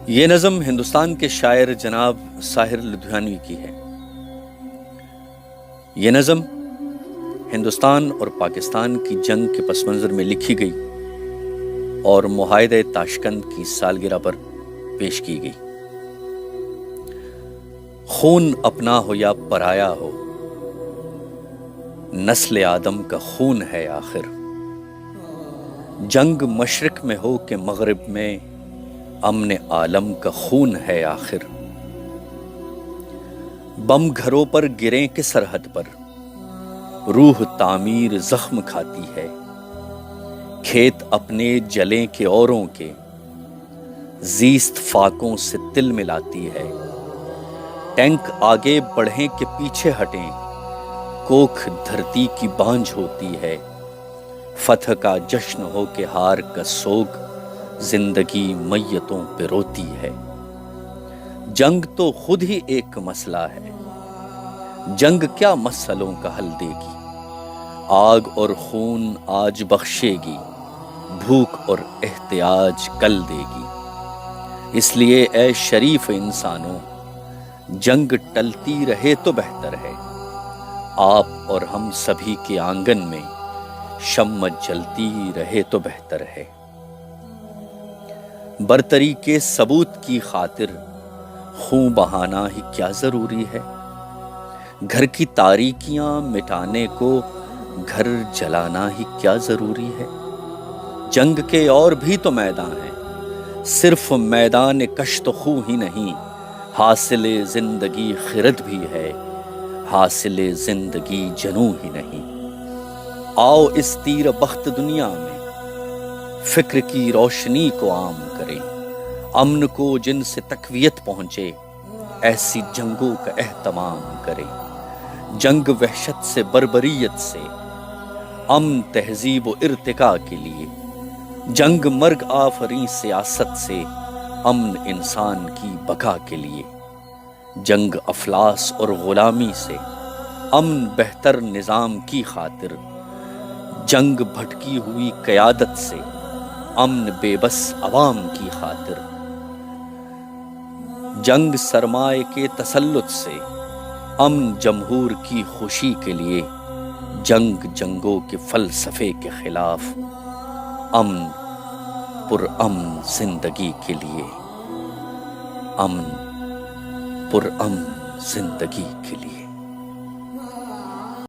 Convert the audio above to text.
یہ نظم ہندوستان کے شاعر جناب ساحر لدھیانوی کی ہے۔ یہ نظم ہندوستان اور پاکستان کی جنگ کے پس منظر میں لکھی گئی اور معاہدہ تاشکند کی سالگرہ پر پیش کی گئی۔ خون اپنا ہو یا پرایا ہو، نسل آدم کا خون ہے آخر۔ جنگ مشرق میں ہو کہ مغرب میں، امن عالم کا خون ہے آخر۔ بم گھروں پر گریں کہ سرحد پر، روح تعمیر زخم کھاتی ہے۔ کھیت اپنے جلیں کہ اوروں کے، زیست فاقوں سے تل ملاتی ہے۔ ٹینک آگے بڑھیں کہ پیچھے ہٹیں، کوکھ دھرتی کی بانجھ ہوتی ہے۔ فتح کا جشن ہو کہ ہار کا سوگ، زندگی میتوں پہ روتی ہے۔ جنگ تو خود ہی ایک مسئلہ ہے، جنگ کیا مسئلوں کا حل دے گی۔ آگ اور خون آج بخشے گی، بھوک اور احتیاج کل دے گی۔ اس لیے اے شریف انسانوں، جنگ ٹلتی رہے تو بہتر ہے۔ آپ اور ہم سبھی کے آنگن میں شمع جلتی رہے تو بہتر ہے۔ برتری کے ثبوت کی خاطر خون بہانا ہی کیا ضروری ہے۔ گھر کی تاریکیاں مٹانے کو گھر جلانا ہی کیا ضروری ہے۔ جنگ کے اور بھی تو میدان ہیں، صرف میدان کشت خوں ہی نہیں۔ حاصل زندگی خرد بھی ہے، حاصل زندگی جنوں ہی نہیں۔ آؤ اس تیر بخت دنیا میں فکر کی روشنی کو عام کریں۔ امن کو جن سے تقویت پہنچے، ایسی جنگوں کا اہتمام کریں۔ جنگ وحشت سے، بربریت سے، امن تہذیب و ارتقاء کے لیے۔ جنگ مرگ آفریں سیاست سے، امن انسان کی بقا کے لیے۔ جنگ افلاس اور غلامی سے، امن بہتر نظام کی خاطر۔ جنگ بھٹکی ہوئی قیادت سے، امن بے بس عوام کی خاطر۔ جنگ سرمائے کے تسلط سے، امن جمہور کی خوشی کے لیے۔ جنگ جنگوں کے فلسفے کے خلاف، امن پر امن زندگی کے لیے۔ امن پر امن زندگی کے لیے۔